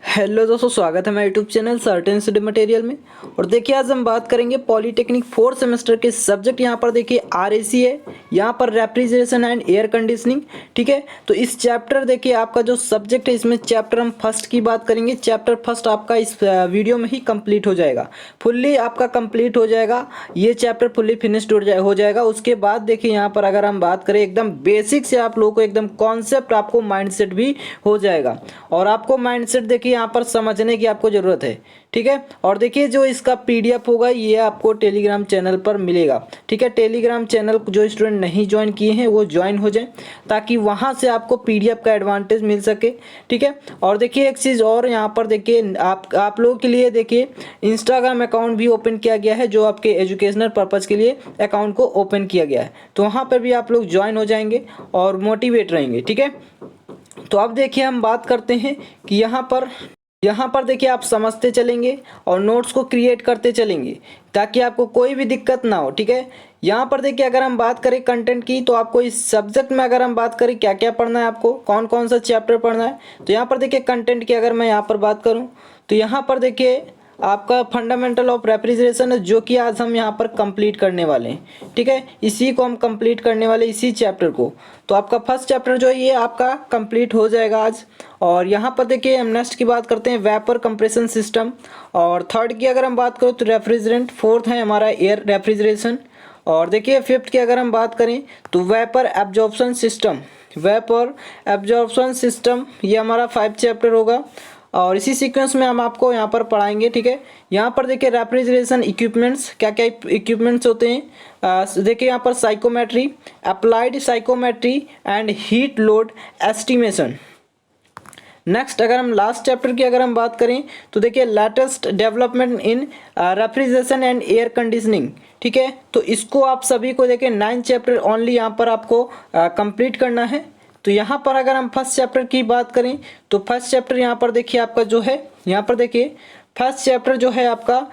Hello दोस्तों, स्वागत है मेरे YouTube channel certain study material में। और देखिए आज हम बात करेंगे पॉलीटेक्निक 4th सेमेस्टर के सब्जेक्ट। यहाँ पर देखिए आरएसी है, यहाँ पर रेफ्रिजरेशन एंड एयर कंडीशनिंग। ठीक है, तो इस चैप्टर देखिए आपका जो सब्जेक्ट है, इसमें चैप्टर हम फर्स्ट की बात करेंगे। चैप्टर फर्स्ट आपका इस वीडियो में ही कंप्लीट हो जाएगा, फुल्ली आपका कंप्लीट हो जाएगा, ये चैप्टर फुल्ली फिनिश्ड हो जाएगा। उसके बाद देखिए यहाँ पर अगर हम बात करें एकदम बेसिक से, आप लोगों को एकदम कॉन्सेप्ट, आपको माइंडसेट भी हो जाएगा। और आपको माइंडसेट देखिए यहाँ पर समझने की आपको ज़रूरत है। ठीक है, और देखिए जो इसका पीडीएफ होगा ये आपको टेलीग्राम चैनल पर मिलेगा। ठीक है, टेलीग्राम चैनल जो स्टूडेंट नहीं ज्वाइन किए हैं वो ज्वाइन हो जाएं, ताकि वहाँ से आपको पीडीएफ का एडवांटेज मिल सके। ठीक है, और देखिए एक चीज़ और यहाँ पर देखिए आप लोगों के लिए देखिए इंस्टाग्राम अकाउंट भी ओपन किया गया है, जो आपके एजुकेशनल पर्पज़ के लिए अकाउंट को ओपन किया गया है। तो वहाँ पर भी आप लोग ज्वाइन हो जाएंगे और मोटिवेट रहेंगे। ठीक है, तो अब देखिए हम बात करते हैं कि यहाँ पर देखिए आप समझते चलेंगे और नोट्स को क्रिएट करते चलेंगे, ताकि आपको कोई भी दिक्कत ना हो। ठीक है, यहाँ पर देखिए अगर हम बात करें कंटेंट की, तो आपको इस सब्जेक्ट में अगर हम बात करें क्या क्या पढ़ना है, आपको कौन कौन सा चैप्टर पढ़ना है, तो यहाँ पर देखिए कंटेंट की अगर मैं यहाँ पर बात करूँ, तो यहाँ पर देखिए आपका फंडामेंटल ऑफ रेफ्रिजरेशन है, जो कि आज हम यहाँ पर कंप्लीट करने वाले हैं। ठीक है, इसी को हम कंप्लीट करने वाले, इसी चैप्टर को। तो आपका फर्स्ट चैप्टर जो है ये आपका कंप्लीट हो जाएगा आज। और यहाँ पर देखिए हम नेक्स्ट की बात करते हैं, वेपर कंप्रेशन सिस्टम। और थर्ड की अगर हम बात करें तो रेफ्रिजरेंट। फोर्थ है हमारा एयर रेफ्रिजरेशन। और देखिए फिफ्थ की अगर हम बात करें तो vapour absorption system. Vapour absorption system ये हमारा 5 चैप्टर होगा, और इसी सीक्वेंस में हम आपको यहाँ पर पढ़ाएंगे। ठीक है, यहाँ पर देखिए रेफ्रिजरेशन इक्विपमेंट्स, क्या क्या इक्विपमेंट्स होते हैं। देखिए यहाँ पर psychometry, applied psychometry and heat load estimation. Next अगर हम लास्ट चैप्टर की अगर हम बात करें तो देखिए latest development in refrigeration and air conditioning. ठीक है, तो इसको आप सभी को देखिए 9 चैप्टर ओनली यहाँ पर आपको कंप्लीट करना है। तो यहाँ पर अगर हम फर्स्ट चैप्टर की बात करें तो फर्स्ट चैप्टर यहाँ पर देखिए आपका जो है, यहाँ पर देखिए फर्स्ट चैप्टर जो है आपका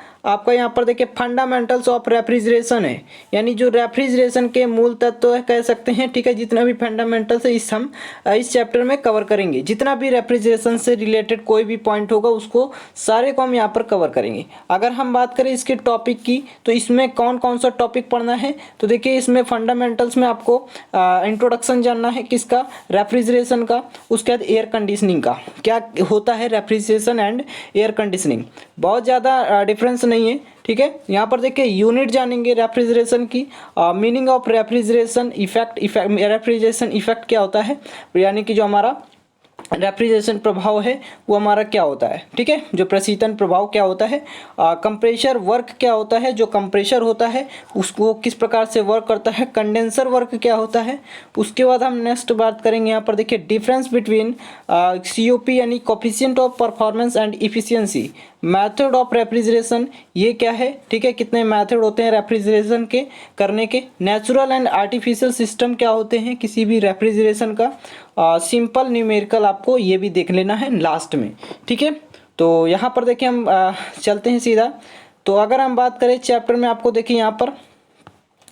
यहाँ पर देखिए फंडामेंटल्स ऑफ रेफ्रिजरेशन है, यानी जो रेफ्रिजरेशन के मूल तत्व है कह सकते हैं। ठीक है, जितना भी फंडामेंटल्स है हम इस चैप्टर में कवर करेंगे। जितना भी रेफ्रिजरेशन से रिलेटेड कोई भी पॉइंट होगा उसको सारे को हम यहाँ पर कवर करेंगे। अगर हम बात करें इसके टॉपिक की, तो इसमें कौन कौन सा टॉपिक पढ़ना है, तो देखिए इसमें फंडामेंटल्स में आपको इंट्रोडक्शन जानना है किसका, रेफ्रिजरेशन का। उसके बाद एयर कंडीशनिंग का, क्या होता है रेफ्रिजरेशन एंड एयर कंडीशनिंग, बहुत ज़्यादा डिफरेंस नहीं है। ठीक है, यहाँ पर देखिए यूनिट जानेंगे रेफ्रिजरेशन की, meaning of refrigeration effect, refrigeration effect क्या होता है, यानी कि जो हमारा रेफ्रिजरेशन प्रभाव है वो हमारा क्या होता है। ठीक है, जो प्रशीतन प्रभाव क्या होता है, कंप्रेशर वर्क क्या होता है, जो कंप्रेशर होता है उसको किस प्रकार से वर्क करता है, कंडेंसर वर्क क्या होता है। उसके बाद हम नेक्स्ट बात करेंगे यहाँ पर देखिए डिफरेंस बिटवीन COP यानी coefficient of performance and efficiency, method of refrigeration ये क्या है। ठीक है, कितने मेथड होते हैं रेफ्रिजरेशन के करने के, नेचुरल एंड आर्टिफिशियल सिस्टम क्या होते हैं किसी भी रेफ्रिजरेशन का, सिंपल न्यूमेरिकल आपको ये भी देख लेना है लास्ट में। ठीक है, तो यहाँ पर देखिए हम चलते हैं सीधा। तो अगर हम बात करें चैप्टर में, आपको देखिए यहाँ पर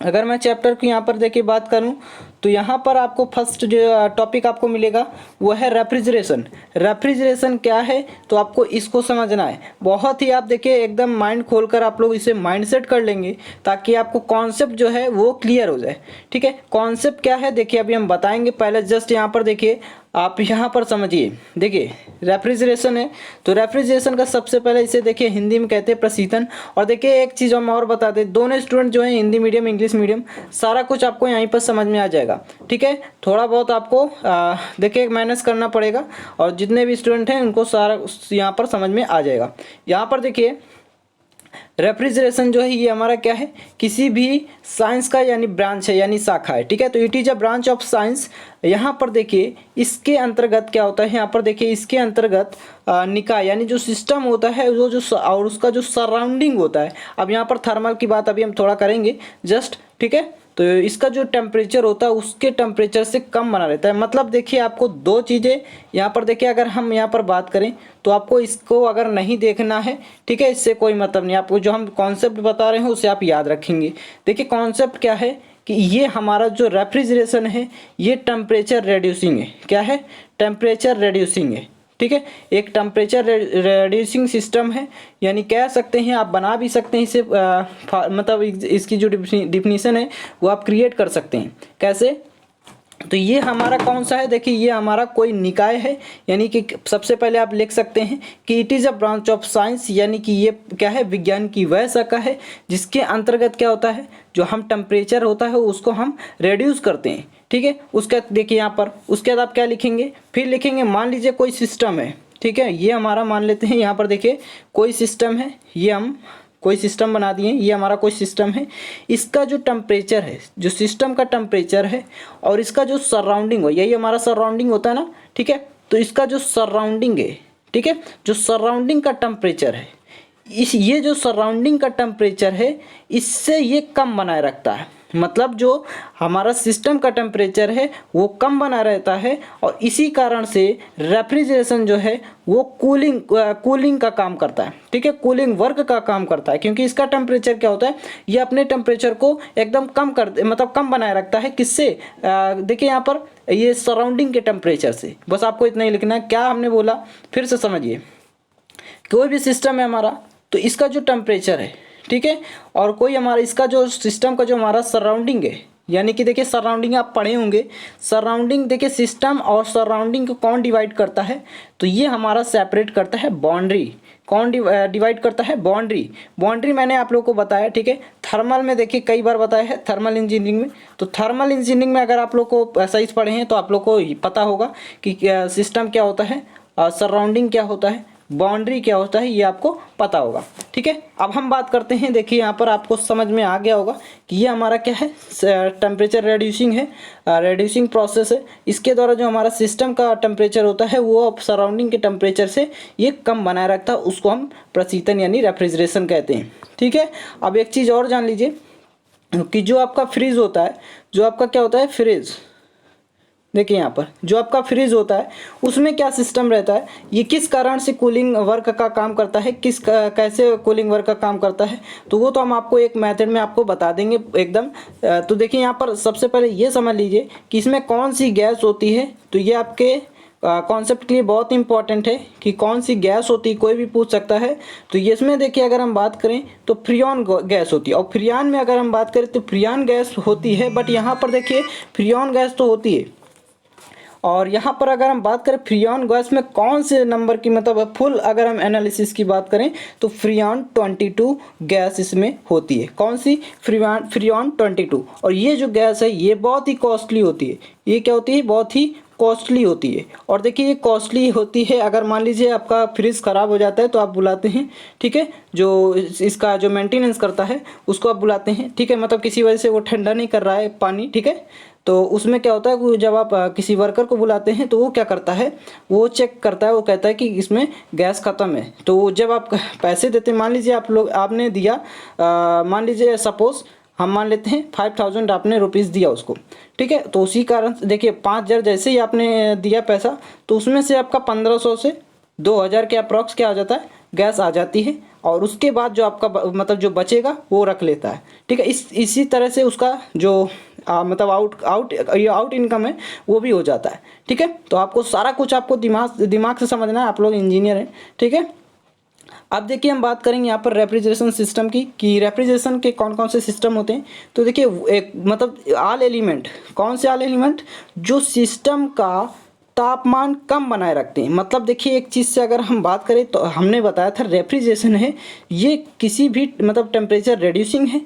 अगर मैं चैप्टर की यहाँ पर देखिए बात करूँ, तो यहाँ पर आपको फर्स्ट जो टॉपिक आपको मिलेगा वो है रेफ्रिजरेशन। रेफ्रिजरेशन क्या है, तो आपको इसको समझना है। बहुत ही आप देखिए एकदम माइंड खोलकर आप लोग इसे माइंडसेट कर लेंगे, ताकि आपको कॉन्सेप्ट जो है वो क्लियर हो जाए। ठीक है, कॉन्सेप्ट क्या है देखिए अभी हम बताएंगे। पहले जस्ट यहाँ पर देखिए आप यहाँ पर समझिए, देखिए रेफ्रिजरेशन है, तो रेफ्रिजरेशन का सबसे पहले इसे देखिए हिंदी में कहते हैं प्रशीतन। और देखिए एक चीज़ हम और बता दें, दोनों स्टूडेंट जो है हिंदी मीडियम इंग्लिश मीडियम, सारा कुछ आपको यहीं पर समझ में आ जाएगा। ठीक है, थोड़ा बहुत आपको देखिए मैनेज करना पड़ेगा, और जितने भी स्टूडेंट हैं उनको सारा यहाँ पर समझ में आ जाएगा। यहाँ पर देखिए रेफ्रिजरेशन जो है ये हमारा क्या है, किसी भी साइंस का यानी ब्रांच है, यानी शाखा है। ठीक है, तो it is a branch of science. यहाँ पर देखिए इसके अंतर्गत क्या होता है, यहाँ पर देखिए इसके अंतर्गत निकाय यानी जो सिस्टम होता है वो जो और उसका जो सराउंडिंग होता है। अब यहाँ पर थर्मल की बात अभी हम थोड़ा करेंगे जस्ट। ठीक है, तो इसका जो टेम्परेचर होता है उसके टेम्परेचर से कम बना रहता है। मतलब देखिए आपको दो चीज़ें यहाँ पर देखिए, अगर हम यहाँ पर बात करें तो आपको इसको अगर नहीं देखना है, ठीक है, इससे कोई मतलब नहीं। आपको जो हम कॉन्सेप्ट बता रहे हैं उसे आप याद रखेंगे। देखिए कॉन्सेप्ट क्या है कि ये हमारा जो रेफ्रिजरेशन है ये टेम्परेचर रेड्यूसिंग है। क्या है, टेम्परेचर रेड्यूसिंग है। ठीक है, एक टेम्परेचर रेड्यूसिंग सिस्टम है, यानी कह सकते हैं, आप बना भी सकते हैं इसे, मतलब इसकी जो डिफिनीशन है वो आप क्रिएट कर सकते हैं। कैसे? तो ये हमारा कौन सा है, देखिए ये हमारा कोई निकाय है, यानी कि सबसे पहले आप लिख सकते हैं कि it is a branch of science, यानी कि ये क्या है, विज्ञान की वह शाखा है जिसके अंतर्गत क्या होता है, जो हम टेम्परेचर होता है उसको हम रेड्यूस करते हैं। ठीक है, उसके देखिए यहाँ पर, उसके बाद आप क्या लिखेंगे, फिर लिखेंगे मान लीजिए कोई सिस्टम है। ठीक है, ये हमारा मान लेते हैं, यहाँ पर देखिए कोई सिस्टम है, ये हम कोई सिस्टम बना दिए, ये हमारा कोई सिस्टम है, इसका जो टेम्परेचर है, जो सिस्टम का टेम्परेचर है और इसका जो सराउंडिंग हो, यही हमारा सराउंडिंग होता है ना। ठीक है, तो इसका जो सराउंडिंग है, ठीक है, जो सराउंडिंग का टेम्परेचर है, ये जो सराउंडिंग का टेम्परेचर है इससे ये कम बनाए रखता है, मतलब जो हमारा सिस्टम का टेम्परेचर है वो कम बना रहता है, और इसी कारण से रेफ्रिजरेशन जो है वो कूलिंग का काम करता है। ठीक है, कूलिंग वर्क का काम करता है, क्योंकि इसका टेम्परेचर क्या होता है, ये अपने टेम्परेचर को एकदम कम बनाए रखता है। किससे? देखिए यहाँ पर ये सराउंडिंग के टेम्परेचर से। बस आपको इतना ही लिखना है। क्या हमने बोला फिर से समझिए, कोई भी सिस्टम है हमारा, तो इसका जो टेम्परेचर है, ठीक है, और कोई हमारा इसका जो सिस्टम का जो हमारा सराउंडिंग है, यानी कि देखिए सराउंडिंग आप पढ़े होंगे, सराउंडिंग देखिए सिस्टम और सराउंडिंग को कौन डिवाइड करता है, तो ये हमारा सेपरेट करता है बाउंड्री। कौन डिवाइड करता है? बाउंड्री। बाउंड्री मैंने आप लोगों को बताया, ठीक है, थर्मल में देखिए कई बार बताया है, थर्मल इंजीनियरिंग में। तो थर्मल इंजीनियरिंग में अगर आप लोग को सही पढ़े हैं तो आप लोग को पता होगा कि सिस्टम क्या होता है, सराउंडिंग क्या होता है, बाउंड्री क्या होता है, ये आपको पता होगा। ठीक है, अब हम बात करते हैं, देखिए यहाँ पर आपको समझ में आ गया होगा कि ये हमारा क्या है, टेम्परेचर रेड्यूसिंग है, रेड्यूसिंग प्रोसेस है। इसके द्वारा जो हमारा सिस्टम का टेम्परेचर होता है वो सराउंडिंग के टेम्परेचर से ये कम बनाए रखता है, उसको हम प्रशीतन यानी रेफ्रिजरेशन कहते हैं। ठीक है, अब एक चीज़ और जान लीजिए कि जो आपका फ्रिज होता है, जो आपका क्या होता है, फ्रिज, देखिए यहाँ पर जो आपका फ्रिज होता है उसमें क्या सिस्टम रहता है, ये किस कारण से कूलिंग वर्क का काम करता है, कैसे कूलिंग वर्क का काम करता है, तो वो तो हम आपको एक मेथड में आपको बता देंगे एकदम। तो देखिए यहाँ पर सबसे पहले ये समझ लीजिए कि इसमें कौन सी गैस होती है, तो ये आपके कॉन्सेप्ट के लिए बहुत इंपॉर्टेंट है कि कौन सी गैस होती है, कोई भी पूछ सकता है। तो ये इसमें देखिए अगर हम बात करें तो फ्रियॉन गैस होती है, और फ्रियॉन में अगर हम बात करें तो फ्रियॉन गैस होती है, बट यहाँ पर देखिए फ्रियॉन गैस तो होती है, और यहाँ पर अगर हम बात करें फ्रियॉन गैस में कौन से नंबर की, मतलब फुल अगर हम एनालिसिस की बात करें तो फ्रियॉन 22 गैस इसमें होती है। कौन सी? फ्रियॉन 22। और ये जो गैस है ये बहुत ही कॉस्टली होती है। ये क्या होती है? बहुत ही कॉस्टली होती है। और देखिए ये कॉस्टली होती है, अगर मान लीजिए आपका फ्रिज ख़राब हो जाता है तो आप बुलाते हैं, ठीक है, जो इसका जो मेंटेनेंस करता है उसको आप बुलाते हैं, ठीक है, मतलब किसी वजह से वो ठंडा नहीं कर रहा है पानी, ठीक है, तो उसमें क्या होता है कि जब आप किसी वर्कर को बुलाते हैं तो वो क्या करता है, वो चेक करता है, वो कहता है कि इसमें गैस ख़त्म है। तो जब आप पैसे देते हैं, मान लीजिए आपने दिया, मान लीजिए सपोज़ हम मान लेते हैं 5000 आपने रुपीज़ दिया उसको, ठीक है, तो उसी कारण देखिए 5000 जैसे ही आपने दिया पैसा, तो उसमें से आपका 1500 से 2000 के अप्रॉक्स क्या आ जाता है, गैस आ जाती है, और उसके बाद जो आपका मतलब जो बचेगा वो रख लेता है, ठीक है। इसी तरह से उसका जो मतलब आउट इनकम है वो भी हो जाता है, ठीक है। तो आपको सारा कुछ आपको दिमाग से समझना है, आप लोग इंजीनियर हैं, ठीक है। अब देखिए हम बात करेंगे यहाँ पर रेफ्रिजरेशन सिस्टम की, कि रेफ्रिजरेशन के कौन कौन से सिस्टम होते हैं। तो देखिए एक मतलब ऑल एलिमेंट, कौन से ऑल एलिमेंट, जो सिस्टम का तापमान कम बनाए रखते हैं। मतलब देखिए एक चीज़ से अगर हम बात करें तो हमने बताया था रेफ्रिजरेशन है ये किसी भी मतलब टेम्परेचर रेड्यूसिंग है,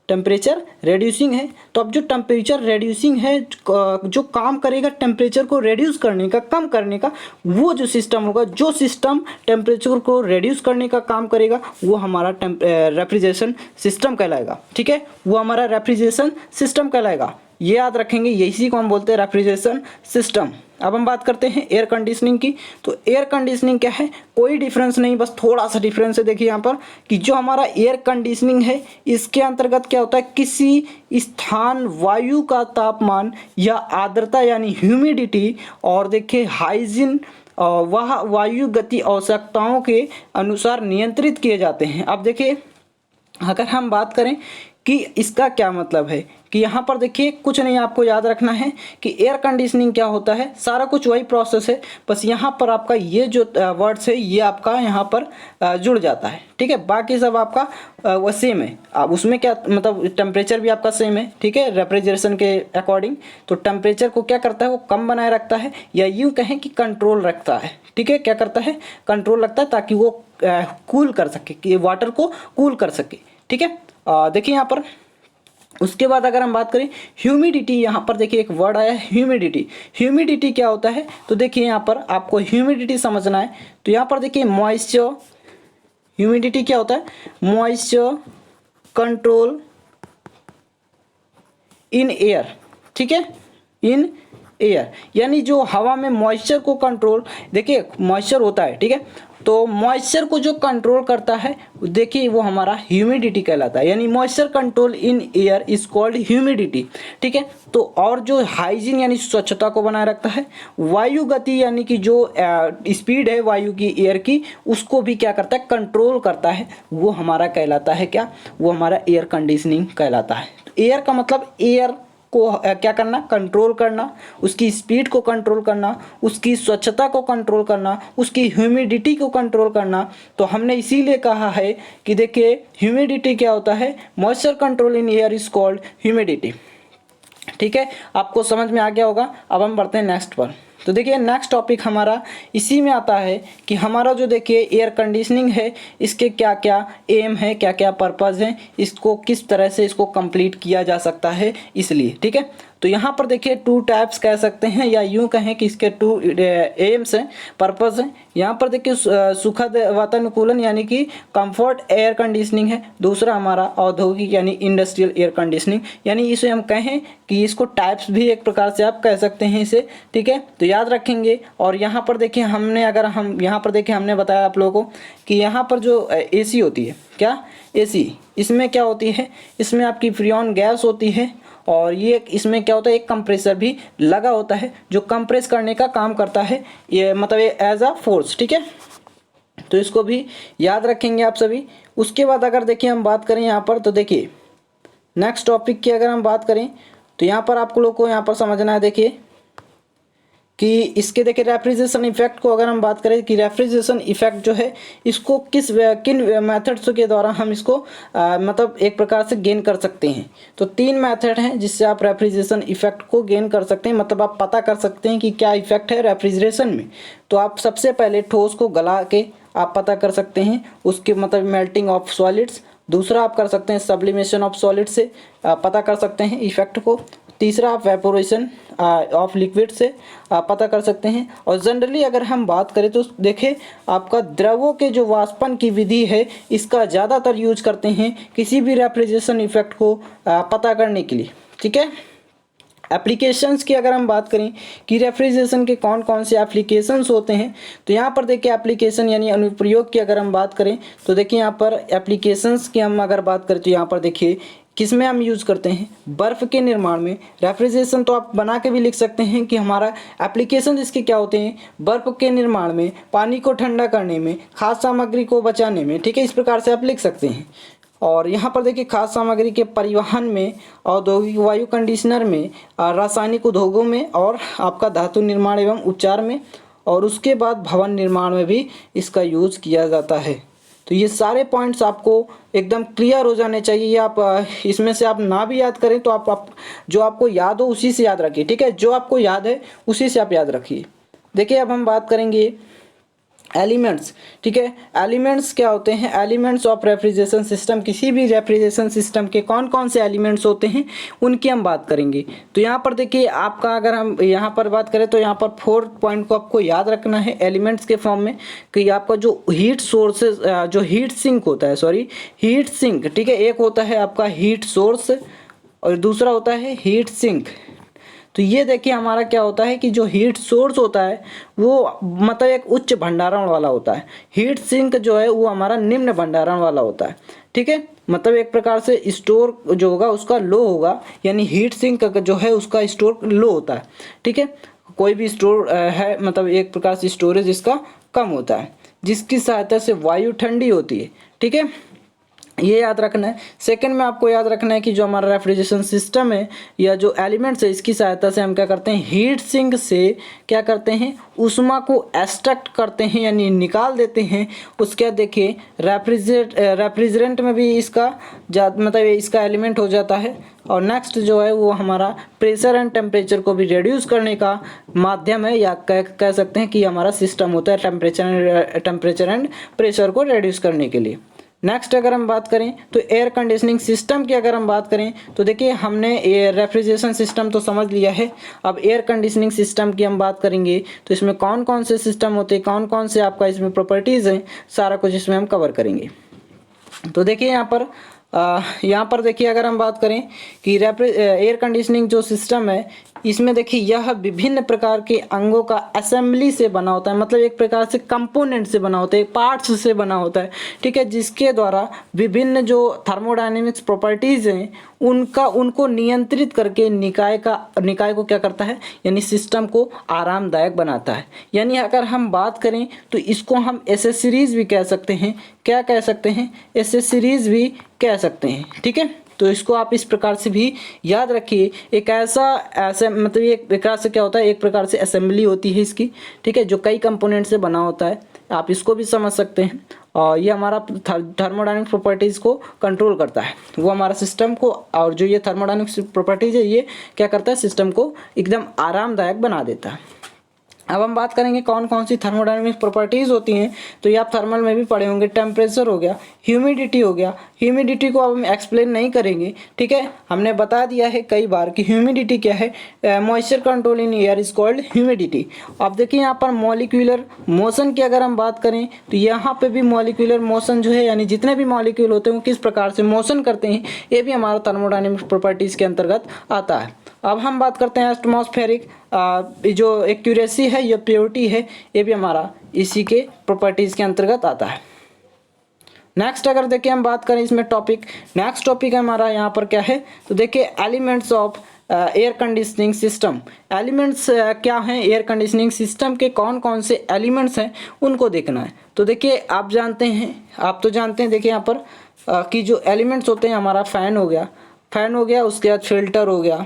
टेम्परेचर रेड्यूसिंग है। तो अब जो टेम्परेचर रेड्यूसिंग है, जो काम करेगा टेम्परेचर को रेड्यूस करने का, कम करने का, वो जो सिस्टम होगा, जो सिस्टम टेम्परेचर को रेड्यूस करने का काम करेगा वो हमारा रेफ्रिजरेशन सिस्टम कहलाएगा, ठीक है, वो हमारा रेफ्रिजरेशन सिस्टम कहलाएगा। ये याद रखेंगे, इसी को हम बोलते हैं रेफ्रिजरेशन सिस्टम। अब हम बात करते हैं एयर कंडीशनिंग की। तो एयर कंडीशनिंग क्या है, कोई डिफरेंस नहीं, बस थोड़ा सा डिफरेंस है। देखिए यहाँ पर कि जो हमारा एयर कंडीशनिंग है इसके अंतर्गत क्या होता है, किसी स्थान वायु का तापमान या आर्द्रता यानी ह्यूमिडिटी, और देखिए हाइजीन, वह वायु गति आवश्यकताओं के अनुसार नियंत्रित किए जाते हैं। अब देखिए अगर हम बात करें कि इसका क्या मतलब है कि यहाँ पर देखिए कुछ नहीं, आपको याद रखना है कि एयर कंडीशनिंग क्या होता है, सारा कुछ वही प्रोसेस है, बस यहाँ पर आपका ये जो वर्ड्स है ये आपका यहाँ पर जुड़ जाता है, ठीक है। बाकी सब आपका वो सेम है। अब उसमें क्या मतलब टेम्परेचर भी आपका सेम है, ठीक है, रेफ्रिजरेशन के अकॉर्डिंग। तो टेम्परेचर को क्या करता है, वो कम बनाए रखता है, या यूँ कहें कि कंट्रोल रखता है, ठीक है। क्या करता है, कंट्रोल रखता है, ताकि वो कूल कर सके, कि वाटर को कूल कर सके, ठीक है। देखिए यहाँ पर उसके बाद अगर हम बात करें ह्यूमिडिटी, यहाँ पर देखिए एक वर्ड आया है ह्यूमिडिटी। ह्यूमिडिटी क्या होता है, तो देखिए यहाँ पर आपको ह्यूमिडिटी समझना है। तो यहाँ पर देखिए मॉइस्चर, ह्यूमिडिटी क्या होता है, मॉइस्चर कंट्रोल इन एयर, ठीक है, इन एयर, यानी जो हवा में मॉइस्चर को कंट्रोल, देखिए मॉइस्चर होता है, ठीक है, तो मॉइस्चर को जो कंट्रोल करता है देखिए वो हमारा ह्यूमिडिटी कहलाता है, यानी moisture control in air is called humidity, ठीक है। तो और जो हाइजीन यानी स्वच्छता को बनाए रखता है, वायु गति यानी कि जो स्पीड है वायु की, एयर की, उसको भी क्या करता है, कंट्रोल करता है, वो हमारा कहलाता है क्या, वो हमारा एयर कंडीशनिंग कहलाता है। तो एयर का मतलब एयर को क्या करना, कंट्रोल करना, उसकी स्पीड को कंट्रोल करना, उसकी स्वच्छता को कंट्रोल करना, उसकी ह्यूमिडिटी को कंट्रोल करना। तो हमने इसीलिए कहा है कि देखिए ह्यूमिडिटी क्या होता है, moisture control in air is called humidity, ठीक है। आपको समझ में आ गया होगा। अब हम बढ़ते हैं नेक्स्ट पर। तो देखिए नेक्स्ट टॉपिक हमारा इसी में आता है कि हमारा जो देखिए एयर कंडीशनिंग है, इसके क्या क्या एम है, क्या क्या पर्पज़ हैं, इसको किस तरह से इसको कंप्लीट किया जा सकता है, इसलिए, ठीक है। तो यहाँ पर देखिए 2 टाइप्स कह सकते हैं, या यूँ कहें कि इसके 2 एम्स हैं, पर्पज़ हैं। यहाँ पर देखिए सुखद वातानुकूलन यानी कि कंफर्ट एयर कंडीशनिंग है, दूसरा हमारा औद्योगिक यानी इंडस्ट्रियल एयर कंडीशनिंग, यानी इसे हम कहें कि इसको टाइप्स भी एक प्रकार से आप कह सकते हैं इसे, ठीक है। तो याद रखेंगे। और यहाँ पर देखिए हमने, अगर हम यहाँ पर देखिए हमने बताया आप लोगों को कि यहाँ पर जो एसी होती है, क्या एसी, इसमें क्या होती है, इसमें आपकी फ्रीऑन गैस होती है, और ये इसमें क्या होता है, एक कंप्रेसर भी लगा होता है जो कंप्रेस करने का काम करता है, ये मतलब ये एज अ फोर्स, ठीक है। तो इसको भी याद रखेंगे आप सभी। उसके बाद अगर देखिए हम बात करें यहाँ पर, तो देखिए नेक्स्ट टॉपिक की अगर हम बात करें तो यहाँ पर आप लोग को यहाँ पर समझना है देखिए कि इसके देखिए रेफ्रिजरेशन इफेक्ट को अगर हम बात करें कि रेफ्रिजरेशन इफेक्ट जो है इसको किन मेथड्स के द्वारा हम इसको मतलब एक प्रकार से गेन कर सकते हैं। तो 3 मेथड हैं जिससे आप रेफ्रिजरेशन इफेक्ट को गेन कर सकते हैं, मतलब आप पता कर सकते हैं कि क्या इफेक्ट है रेफ्रिजरेशन में। तो आप सबसे पहले ठोस को गला के आप पता कर सकते हैं, उसके मतलब मेल्टिंग ऑफ सॉलिड्स। दूसरा आप कर सकते हैं सब्लिमेशन ऑफ सॉलिड से पता कर सकते हैं इफेक्ट को। तीसरा आप वेपोरेशन ऑफ लिक्विड से पता कर सकते हैं। और जनरली अगर हम बात करें तो देखिए आपका द्रवों के जो वाष्पन की विधि है इसका ज़्यादातर यूज करते हैं किसी भी रेफ्रिजरेशन इफेक्ट को पता करने के लिए, ठीक है। एप्लीकेशंस की अगर हम बात करें कि रेफ्रिजरेशन के कौन कौन से एप्लीकेशंस होते हैं, तो यहाँ पर देखिए एप्लीकेशन यानी अनुप्रयोग की अगर हम बात करें तो देखिए यहाँ पर एप्लीकेशंस की हम अगर बात करें तो यहाँ पर देखिए किस में हम यूज़ करते हैं, बर्फ़ के निर्माण में। रेफ्रिजरेशन तो आप बना के भी लिख सकते हैं कि हमारा एप्लीकेशन इसके क्या होते हैं, बर्फ़ के निर्माण में, पानी को ठंडा करने में, खाद्य सामग्री को बचाने में, ठीक है, इस प्रकार से आप लिख सकते हैं। और यहाँ पर देखिए खाद्य सामग्री के परिवहन में, औद्योगिक वायु कंडीशनर में, रासायनिक उद्योगों में, और आपका धातु निर्माण एवं उपचार में, और उसके बाद भवन निर्माण में भी इसका यूज़ किया जाता है। तो ये सारे पॉइंट्स आपको एकदम क्लियर हो जाने चाहिए। ये आप इसमें से आप ना भी याद करें तो आप जो आपको याद हो उसी से याद रखिए, ठीक है, जो आपको याद है उसी से आप याद रखिए। देखिए अब हम बात करेंगे एलिमेंट्स, ठीक है। एलिमेंट्स क्या होते हैं, एलिमेंट्स ऑफ रेफ्रिजरेशन सिस्टम, किसी भी रेफ्रिजरेशन सिस्टम के कौन कौन से एलिमेंट्स होते हैं उनकी हम बात करेंगे। तो यहाँ पर देखिए आपका अगर हम यहाँ पर बात करें तो यहाँ पर 4 पॉइंट को आपको याद रखना है एलिमेंट्स के फॉर्म में, कि आपका जो हीट सोर्सेज, जो हीट सिंक होता है, सॉरी हीट सिंक, ठीक है, एक होता है आपका हीट सोर्स और दूसरा होता है हीट सिंक। तो ये देखिए हमारा क्या होता है कि जो हीट सोर्स होता है वो मतलब एक उच्च भंडारण वाला होता है, हीट सिंक जो है वो हमारा निम्न भंडारण वाला होता है, ठीक है। मतलब एक प्रकार से स्टोर जो होगा उसका लो होगा, यानी हीट सिंक जो है उसका स्टोर लो होता है, ठीक है। कोई भी स्टोर है मतलब एक प्रकार से स्टोरेज इसका कम होता है, जिसकी सहायता से वायु ठंडी होती है, ठीक है। ये याद रखना है। सेकंड में आपको याद रखना है कि जो हमारा रेफ्रिजरेशन सिस्टम है या जो एलिमेंट्स है इसकी सहायता से हम क्या करते हैं, हीट सिंक से क्या करते हैं, ऊष्मा को एक्सट्रैक्ट करते हैं यानी निकाल देते हैं। उसके बाद देखिए रेफ्रिजरेंट में भी इसका मतलब इसका एलिमेंट हो जाता है। और नेक्स्ट जो है वो हमारा प्रेशर एंड टेम्परेचर को भी रिड्यूस करने का माध्यम है, या कह सकते हैं कि हमारा सिस्टम होता है टेम्परेचर एंड प्रेशर को रिड्यूस करने के लिए। नेक्स्ट अगर हम बात करें तो एयर कंडीशनिंग सिस्टम की अगर हम बात करें तो देखिए हमने रेफ्रिजरेशन सिस्टम तो समझ लिया है। अब एयर कंडीशनिंग सिस्टम की हम बात करेंगे तो इसमें कौन कौन से सिस्टम होते हैं, कौन कौन से आपका इसमें प्रॉपर्टीज़ हैं, सारा कुछ इसमें हम कवर करेंगे। तो देखिए यहाँ पर देखिए अगर हम बात करें कि एयर कंडीशनिंग जो सिस्टम है इसमें देखिए यह विभिन्न प्रकार के अंगों का असेंबली से बना होता है, मतलब एक प्रकार से कंपोनेंट से बना होता है, पार्ट्स से बना होता है, ठीक है, जिसके द्वारा विभिन्न जो थर्मोडायनेमिक्स प्रॉपर्टीज़ हैं उनको नियंत्रित करके निकाय को क्या करता है, यानी सिस्टम को आरामदायक बनाता है। यानी अगर हम बात करें तो इसको हम एसेसरीज भी कह सकते हैं। क्या कह सकते हैं, एसेसरीज भी कह सकते हैं, ठीक है। तो इसको आप इस प्रकार से भी याद रखिए। एक ऐसे मतलब एक प्रकार से क्या होता है, एक प्रकार से असेंबली होती है इसकी, ठीक है, जो कई कंपोनेंट से बना होता है। आप इसको भी समझ सकते हैं। और ये हमारा थर्मोडायनेमिक प्रॉपर्टीज़ को कंट्रोल करता है, वो हमारा सिस्टम को, और जो ये थर्मोडायनेमिक प्रॉपर्टीज़ है ये क्या करता है, सिस्टम को एकदम आरामदायक बना देता है। अब हम बात करेंगे कौन कौन सी थर्मोडायनेमिक प्रॉपर्टीज़ होती हैं। तो ये आप थर्मल में भी पढ़े होंगे। टेम्परेचर हो गया, ह्यूमिडिटी हो गया। ह्यूमिडिटी को अब हम एक्सप्लेन नहीं करेंगे, ठीक है, हमने बता दिया है कई बार कि ह्यूमिडिटी क्या है। Moisture control in air is called humidity. अब देखिए यहाँ पर मॉलिक्यूलर मोशन की अगर हम बात करें तो यहाँ पे भी मॉलिक्यूलर मोशन जो है, यानी जितने भी मॉलिक्यूल होते हैं वो किस प्रकार से मोशन करते हैं, ये भी हमारा थर्मोडायनेमिक प्रॉपर्टीज़ के अंतर्गत आता है। अब हम बात करते हैं एटमॉस्फेरिक जो एक्यूरेसी है या प्योरिटी है, ये भी हमारा इसी के प्रॉपर्टीज़ के अंतर्गत आता है। नेक्स्ट अगर देखिए हम बात करें इसमें नेक्स्ट टॉपिक हमारा यहाँ पर क्या है, तो देखिए elements of air conditioning system. Elements क्या हैं, एयर कंडीशनिंग सिस्टम के कौन कौन से एलिमेंट्स हैं उनको देखना है। तो देखिए आप तो जानते हैं देखिए यहाँ पर कि जो एलिमेंट्स होते हैं, हमारा फैन हो गया, उसके बाद फिल्टर हो गया,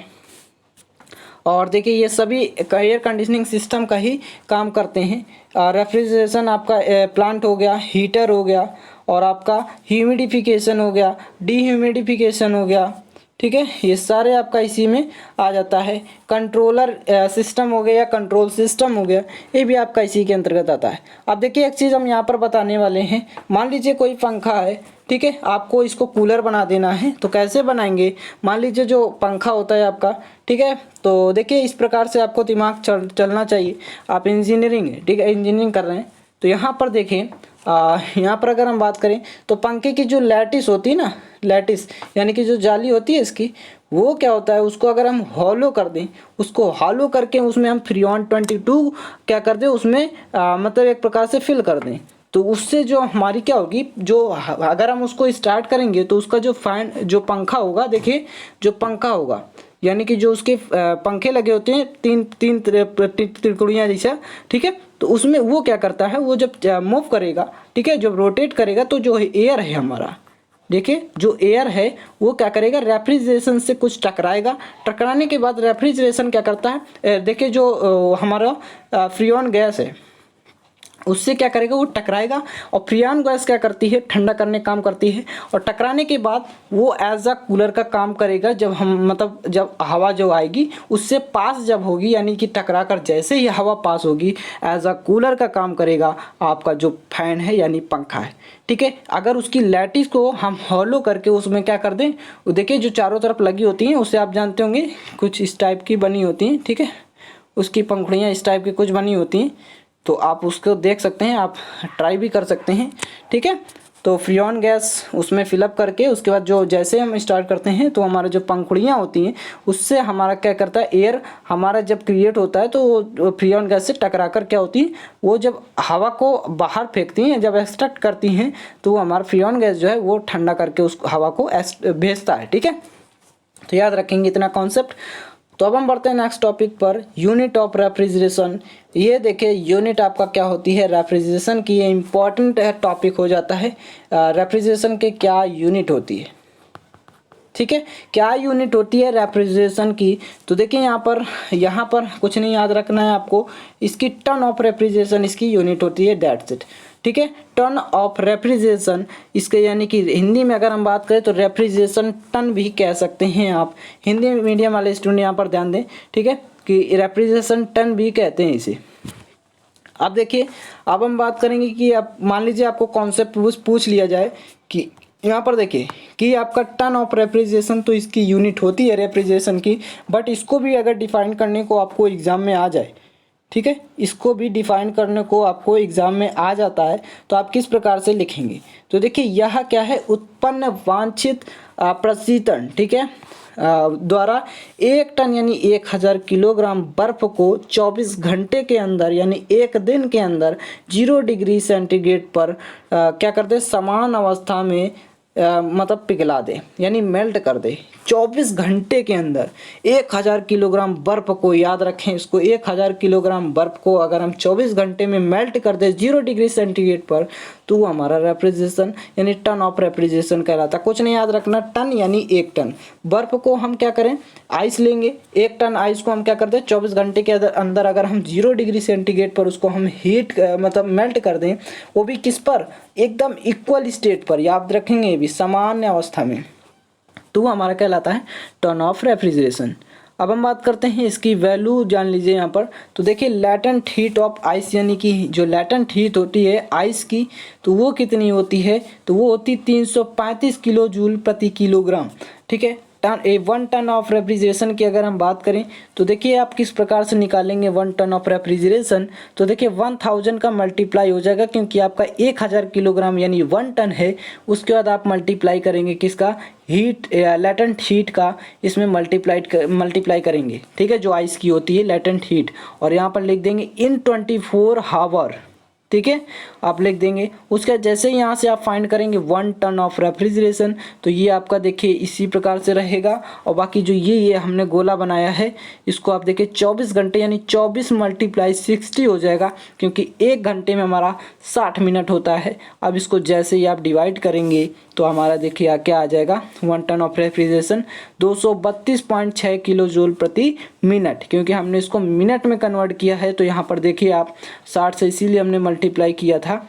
और देखिए ये सभी एयर कंडीशनिंग सिस्टम का ही काम करते हैं। रेफ्रिजरेशन आपका प्लांट हो गया, हीटर हो गया, और आपका ह्यूमिडिफिकेशन हो गया, डीह्यूमिडिफिकेशन हो गया, ठीक है, ये सारे आपका इसी में आ जाता है। कंट्रोलर सिस्टम हो गया या कंट्रोल सिस्टम हो गया, ये भी आपका इसी के अंतर्गत आता है। अब देखिए एक चीज़ हम यहाँ पर बताने वाले हैं। मान लीजिए कोई पंखा है, ठीक है, आपको इसको कूलर बना देना है, तो कैसे बनाएंगे। मान लीजिए जो पंखा होता है आपका, ठीक है, तो देखिए इस प्रकार से आपको दिमाग चलना चाहिए। आप इंजीनियरिंग है, ठीक है, इंजीनियरिंग कर रहे हैं, तो यहाँ पर देखिए यहाँ पर अगर हम बात करें तो पंखे की जो लैटिस होती है ना, लैटिस यानी कि जो जाली होती है इसकी, वो क्या होता है, उसको अगर हम हॉलो कर दें, उसको हॉलो करके उसमें हम फ्रीऑन 22 क्या कर दें, उसमें मतलब एक प्रकार से फिल कर दें, तो उससे जो हमारी क्या होगी, जो अगर हम उसको स्टार्ट करेंगे तो उसका जो पंखा होगा, देखिए जो पंखा होगा, यानी कि जो उसके पंखे लगे होते हैं तीन त्रिकोणियाँ जैसा, ठीक है, तो उसमें वो क्या करता है, वो जब मूव करेगा, ठीक है, जब रोटेट करेगा तो जो एयर है हमारा, देखिए जो एयर है वो क्या करेगा, रेफ्रिजरेशन से कुछ टकराएगा। टकराने के बाद रेफ्रिजरेशन क्या करता है, देखिए जो हमारा फ्रीऑन गैस है उससे क्या करेगा, वो टकराएगा, और फ्रीऑन गैस क्या करती है, ठंडा करने काम करती है, और टकराने के बाद वो एज अ कूलर का काम करेगा। जब जब हवा जो आएगी उससे पास जब होगी, यानी कि टकरा कर जैसे ही हवा पास होगी, एज अ कूलर का काम करेगा आपका जो फैन है यानी पंखा है, ठीक है। अगर उसकी लैटिस को हम हॉलो करके उसमें क्या कर दें, वो देखिए जो चारों तरफ लगी होती हैं, उससे आप जानते होंगे कुछ इस टाइप की बनी होती हैं, ठीक है, उसकी पंखुड़ियाँ इस टाइप की कुछ बनी होती हैं, तो आप उसको देख सकते हैं, आप ट्राई भी कर सकते हैं, ठीक है। तो फ्रीऑन गैस उसमें फिलअप करके उसके बाद जो जैसे हम स्टार्ट करते हैं तो हमारा जो पंखुड़ियाँ होती हैं उससे हमारा क्या करता है, एयर हमारा जब क्रिएट होता है तो वो फ्रीऑन गैस से टकरा कर क्या होती है, वो जब हवा को बाहर फेंकती हैं, जब एक्सट्रैक्ट करती हैं, तो हमारा फ्रीऑन गैस जो है वो ठंडा करके उस हवा को भेजता है, ठीक है। तो याद रखेंगे इतना कॉन्सेप्ट। तो अब हम बढ़ते हैं नेक्स्ट टॉपिक पर, यूनिट ऑफ रेफ्रिजरेशन। ये देखिए यूनिट आपका क्या होती है रेफ्रिजरेशन की, ये इंपॉर्टेंट टॉपिक हो जाता है। रेफ्रिजरेशन के क्या यूनिट होती है, ठीक है, क्या यूनिट होती है रेफ्रिजरेशन की। तो देखिए यहाँ पर कुछ नहीं याद रखना है आपको, इसकी टन ऑफ रेफ्रिजरेशन इसकी यूनिट होती है, दैट्स इट, ठीक है। टन ऑफ रेफ्रिजरेशन इसके यानी कि हिंदी में अगर हम बात करें तो रेफ्रिजरेशन टन भी कह सकते हैं आप, हिंदी मीडियम वाले स्टूडेंट यहाँ पर ध्यान दें, ठीक है, कि रेफ्रिजरेशन टन भी कहते हैं इसे। अब देखिए अब हम बात करेंगे कि आप मान लीजिए आपको कॉन्सेप्ट पूछ लिया जाए कि यहाँ पर देखिए कि आपका टन ऑफ रेफ्रिजरेशन, तो इसकी यूनिट होती है रेफ्रिजरेशन की, बट इसको भी अगर डिफाइन करने को आपको एग्जाम में आ जाए, ठीक है, इसको भी डिफाइन करने को आपको एग्जाम में आ जाता है, तो आप किस प्रकार से लिखेंगे। तो देखिए यह क्या है, उत्पन्न वांछित प्रशीतन, ठीक है, द्वारा 1 टन यानी 1000 किलोग्राम बर्फ को 24 घंटे के अंदर यानी 1 दिन के अंदर 0 डिग्री सेंटीग्रेड पर क्या कर दे, समान अवस्था में मतलब पिघला दे यानी मेल्ट कर दे। 24 घंटे के अंदर 1000 किलोग्राम बर्फ को, याद रखें इसको, 1000 किलोग्राम बर्फ को अगर हम 24 घंटे में मेल्ट कर दे 0 डिग्री सेंटीग्रेड पर, तो वो हमारा रेफ्रिजरेशन यानी टन ऑफ रेफ्रिजरेशन कहलाता है। कुछ नहीं याद रखना, टन यानी 1 टन बर्फ को हम क्या करें, आइस लेंगे, 1 टन आइस को हम क्या करते हैं 24 घंटे के अंदर अगर हम 0 डिग्री सेंटीग्रेड पर उसको हम हीट मतलब मेल्ट कर दें, वो भी किस पर, एकदम इक्वल स्टेट पर, याद रखेंगे भी सामान्य अवस्था में, तो वो हमारा कहलाता है टन ऑफ रेफ्रिजरेशन। अब हम बात करते हैं इसकी वैल्यू, जान लीजिए यहाँ पर। तो देखिए लेटेंट हीट ऑफ आइस यानी कि जो लेटेंट हीट होती है आइस की, तो वो कितनी होती है, तो वो होती 335 किलो जूल प्रति किलोग्राम, ठीक है। 1 टन ऑफ रेफ्रिजरेशन की अगर हम बात करें तो देखिए आप किस प्रकार से निकालेंगे 1 टन ऑफ रेफ्रिजरेशन। तो देखिए 1000 का मल्टीप्लाई हो जाएगा, क्योंकि आपका 1000 किलोग्राम यानी 1 टन है, उसके बाद आप मल्टीप्लाई करेंगे किसका, हीट लेटेंट हीट का, इसमें मल्टीप्लाई करेंगे, ठीक है, जो आइस की होती है लेटेंट हीट, और यहाँ पर लिख देंगे इन 24 हावर, ठीक है, आप लिख देंगे। उसके जैसे यहाँ से आप फाइंड करेंगे 1 टन ऑफ रेफ्रिजरेशन, तो ये आपका देखिए इसी प्रकार से रहेगा। और बाकी जो ये हमने गोला बनाया है, इसको आप देखिए 24 घंटे यानी 24 × 60 हो जाएगा, क्योंकि 1 घंटे में हमारा 60 मिनट होता है। अब इसको जैसे ही आप डिवाइड करेंगे तो हमारा देखिए क्या आ जाएगा, 1 ton of refrigeration 232.6 kilo joule प्रति मिनट, क्योंकि हमने इसको मिनट में कन्वर्ट किया है। तो यहाँ पर देखिए आप 60 से इसीलिए हमने मल्टीप्लाई किया था,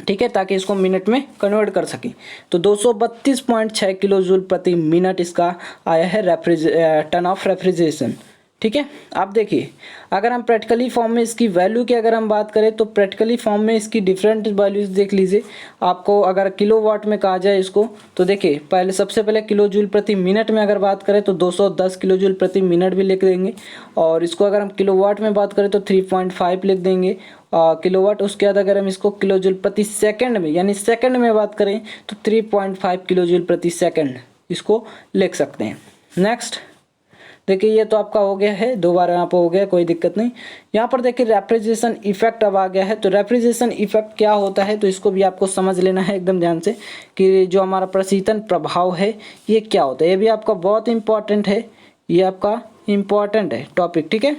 ठीक है, ताकि इसको मिनट में कन्वर्ट कर सकें। तो 232.6 किलो जूल प्रति मिनट इसका आया है टन ऑफ रेफ्रिजरेशन, ठीक है। आप देखिए अगर हम प्रैक्टिकली फॉर्म में इसकी वैल्यू की अगर हम बात करें तो प्रैक्टिकली फॉर्म में इसकी डिफरेंट वैल्यूज देख लीजिए। आपको अगर किलोवाट में कहा जाए इसको, तो देखिए पहले सबसे पहले किलो जूल प्रति मिनट में अगर बात करें तो 210 किलो जूल प्रति मिनट भी लिख देंगे, और इसको अगर हम किलोवाट में बात करें तो 3.5 लिख देंगे किलोवाट। उसके बाद अगर हम इसको किलो जूल प्रति सेकंड में यानी सेकंड में बात करें तो 3.5 किलो जूल प्रति सेकंड इसको लिख सकते हैं। नेक्स्ट देखिए ये तो आपका हो गया है, 2 बार यहाँ पर हो गया, कोई दिक्कत नहीं। यहाँ पर देखिए रेफ्रिजरेशन इफेक्ट अब आ गया है। तो रेफ्रिजरेशन इफेक्ट क्या होता है, तो इसको भी आपको समझ लेना है एकदम ध्यान से कि जो हमारा प्रशीतन प्रभाव है ये क्या होता है। ये भी आपका बहुत इंपॉर्टेंट है, ये आपका इम्पॉर्टेंट है टॉपिक, ठीक है।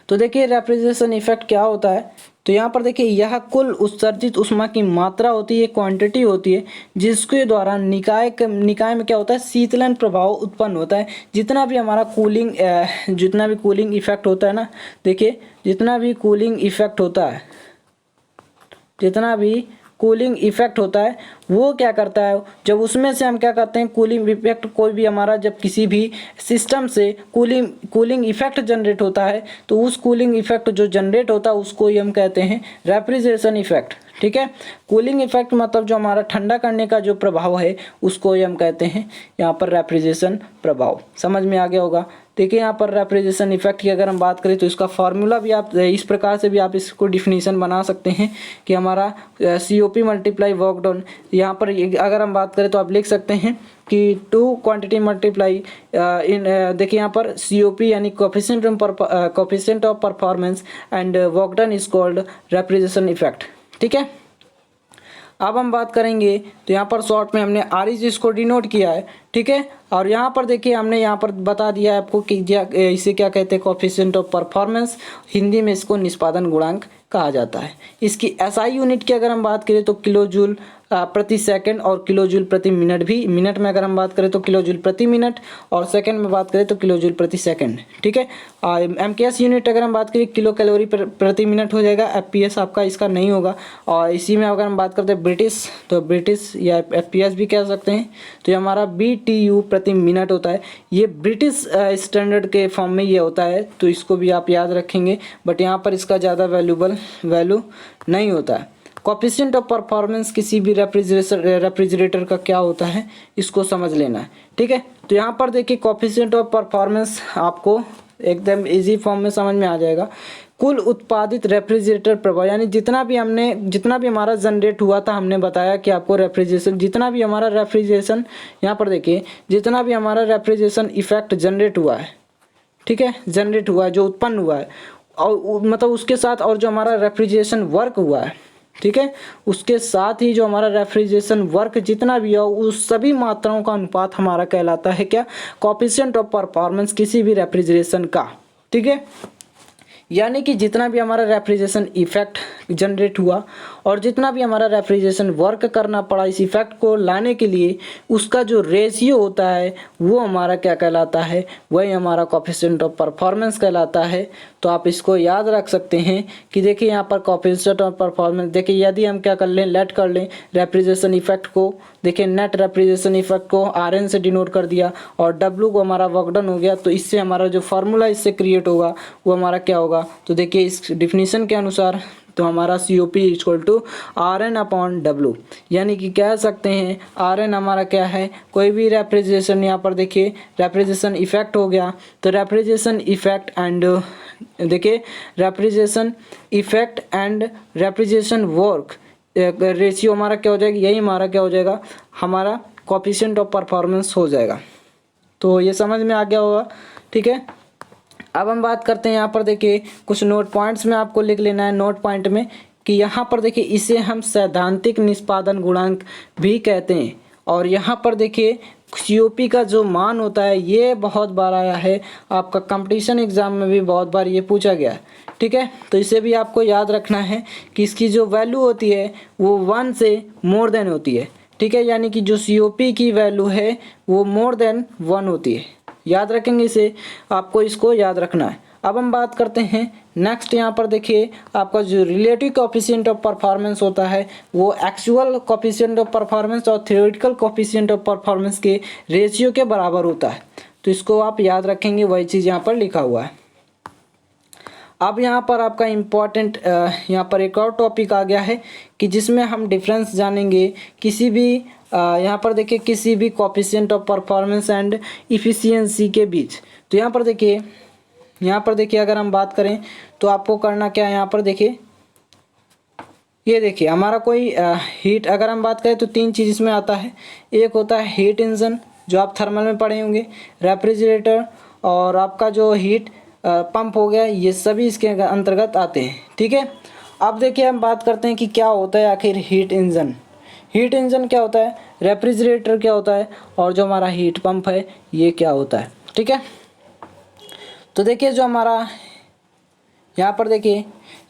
तो देखिए रेफ्रिजरेशन इफेक्ट क्या होता है, तो यहाँ पर देखिए यह कुल उत्सर्जित ऊष्मा की मात्रा होती है, क्वांटिटी होती है, जिसके द्वारा निकाय में क्या होता है, शीतलन प्रभाव उत्पन्न होता है। जितना भी हमारा कूलिंग इफेक्ट होता है ना, देखिए जितना भी कूलिंग इफेक्ट होता है वो क्या करता है, जब उसमें से हम क्या करते हैं कूलिंग इफेक्ट, कोई भी हमारा जब किसी भी सिस्टम से कूलिंग इफेक्ट जनरेट होता है, तो उस कूलिंग इफेक्ट जो जनरेट होता है उसको ही हम कहते हैं रेफ्रिजरेशन इफेक्ट, ठीक है। कूलिंग इफेक्ट मतलब जो हमारा ठंडा करने का जो प्रभाव है उसको ही हम कहते हैं यहाँ पर रेफ्रिजरेशन प्रभाव। समझ में आ गया होगा। देखिए यहाँ पर रेफ्रिजरेशन इफेक्ट की अगर हम बात करें तो इसका फार्मूला भी आप इस प्रकार से भी आप इसको डिफिनीशन बना सकते हैं कि हमारा COP मल्टीप्लाई वर्क डन। यहाँ पर अगर हम बात करें तो आप लिख सकते हैं कि 2 क्वांटिटी मल्टीप्लाई देखिए यहाँ पर COP यानी coefficient of performance and work done is called refrigeration effect, ठीक है। अब हम बात करेंगे तो यहाँ पर शॉर्ट में हमने REC इसको डिनोट किया है, ठीक है। और यहाँ पर देखिए हमने यहाँ पर बता दिया है आपको कि इसे क्या कहते हैं, कोएफिशिएंट ऑफ परफॉर्मेंस, हिंदी में इसको निष्पादन गुणांक कहा जाता है। इसकी SI यूनिट की अगर हम बात करें तो किलो जूल प्रति सेकंड और किलो जूल प्रति मिनट भी, मिनट में अगर हम बात करें तो किलो जूल प्रति मिनट और सेकंड में बात करें तो किलो जूल प्रति सेकंड, ठीक है। MKS यूनिट अगर हम बात करें किलो कैलोरी प्रति मिनट हो जाएगा, FPS आपका इसका नहीं होगा। और इसी में अगर हम बात करते हैं ब्रिटिश, तो ब्रिटिश या FPS भी कह सकते हैं, तो ये हमारा BTU प्रति मिनट होता है। ये ब्रिटिश स्टैंडर्ड के फॉर्म में ये होता है, तो इसको भी आप याद रखेंगे, बट यहाँ पर इसका ज़्यादा वैल्यू नहीं होता है। कोएफिशिएंट ऑफ परफॉर्मेंस किसी भी रेफ्रिजरेटर का क्या होता है, इसको समझ लेना है, ठीक है। तो यहाँ पर देखिए कोएफिशिएंट ऑफ परफॉर्मेंस आपको एकदम इजी फॉर्म में समझ में आ जाएगा। कुल उत्पादित रेफ्रिजरेटर प्रभाव, यानी जितना भी हमारा जनरेट हुआ था, हमने बताया कि आपको रेफ्रिजरेशन, जितना भी हमारा रेफ्रिजरेशन, यहाँ पर देखिए जितना भी हमारा रेफ्रिजरेशन इफेक्ट जनरेट हुआ है, ठीक है, जनरेट हुआ है, जो उत्पन्न हुआ है, और मतलब उसके साथ और जो हमारा रेफ्रिजरेशन वर्क हुआ है, ठीक है, उसके साथ ही जो हमारा रेफ्रिजरेशन वर्क जितना भी हो, उस सभी मात्राओं का अनुपात हमारा कहलाता है क्या, कोएफिशिएंट ऑफ परफॉर्मेंस किसी भी रेफ्रिजरेशन का, ठीक है। यानी कि जितना भी हमारा रेफ्रिजरेशन इफेक्ट जनरेट हुआ और जितना भी हमारा रेफ्रिजरेशन वर्क करना पड़ा इस इफेक्ट को लाने के लिए, उसका जो रेशियो होता है वो हमारा क्या कहलाता है, वही हमारा कोएफिशिएंट ऑफ परफॉर्मेंस कहलाता है। तो आप इसको याद रख सकते हैं कि देखिए यहाँ पर कोएफिशिएंट ऑफ परफॉर्मेंस, देखिए यदि हम क्या कर लें, लेट कर लें रेफ्रिजरेशन इफेक्ट को, देखिए नेट रेफ्रिजरेशन इफेक्ट को RN से डिनोट कर दिया और W को हमारा वर्क डन हो गया, तो इससे हमारा जो फार्मूला इससे क्रिएट होगा वो हमारा क्या होगा, तो देखिए इस डिफिनीशन के अनुसार तो हमारा COP इक्वल टू RN/W, यानी कि कह सकते हैं RN हमारा क्या है, कोई भी रेफ्रिजरेशन, यहाँ पर देखिए रेफ्रिजरेशन इफेक्ट हो गया, तो रेफ्रिजरेशन इफेक्ट एंड देखिए refrigeration effect and refrigeration work ratio हमारा क्या हो जाएगा, यही हमारा क्या हो जाएगा, हमारा कोएफिशिएंट ऑफ परफॉर्मेंस हो जाएगा। तो ये समझ में आ गया होगा, ठीक है। अब हम बात करते हैं, यहाँ पर देखिए कुछ नोट पॉइंट्स में आपको लिख लेना है नोट पॉइंट में, कि यहाँ पर देखिए इसे हम सैद्धांतिक निष्पादन गुणांक भी कहते हैं। और यहाँ पर देखिए COP का जो मान होता है ये बहुत बार आया है, आपका कंपटीशन एग्जाम में भी बहुत बार ये पूछा गया है, ठीक है। तो इसे भी आपको याद रखना है कि इसकी जो वैल्यू होती है वो 1 से मोर देन होती है, ठीक है, यानी कि जो COP की वैल्यू है वो मोर देन 1 होती है, याद रखेंगे इसे, आपको इसको याद रखना है। अब हम बात करते हैं नेक्स्ट, यहाँ पर देखिए आपका जो रिलेटिव कोएफिशिएंट ऑफ परफॉर्मेंस होता है वो एक्चुअल कोएफिशिएंट ऑफ परफॉर्मेंस और थ्योरेटिकल कोएफिशिएंट ऑफ परफॉर्मेंस के रेशियो के बराबर होता है, तो इसको आप याद रखेंगे, वही चीज़ यहाँ पर लिखा हुआ है। अब यहाँ पर आपका इम्पॉर्टेंट यहाँ पर एक और टॉपिक आ गया है कि जिसमें हम डिफरेंस जानेंगे किसी भी यहाँ पर देखिए किसी भी coefficient of performance and efficiency के बीच। तो यहाँ पर देखिए अगर हम बात करें तो आपको करना क्या है, यहाँ पर देखिए ये देखिए हमारा कोई हीट, अगर हम बात करें तो 3 चीज़ इसमें आता है, एक होता है हीट इंजन जो आप थर्मल में पढ़े होंगे, रेफ्रिजरेटर और आपका जो हीट पंप हो गया, ये सभी इसके अंतर्गत आते हैं, ठीक है। अब देखिए हम बात करते हैं कि क्या होता है आखिर हीट इंजन। हीट इंजन क्या होता है, रेफ्रिजरेटर क्या होता है, और जो हमारा हीट पंप है ये क्या होता है, ठीक है। तो देखिए जो हमारा यहाँ पर देखिए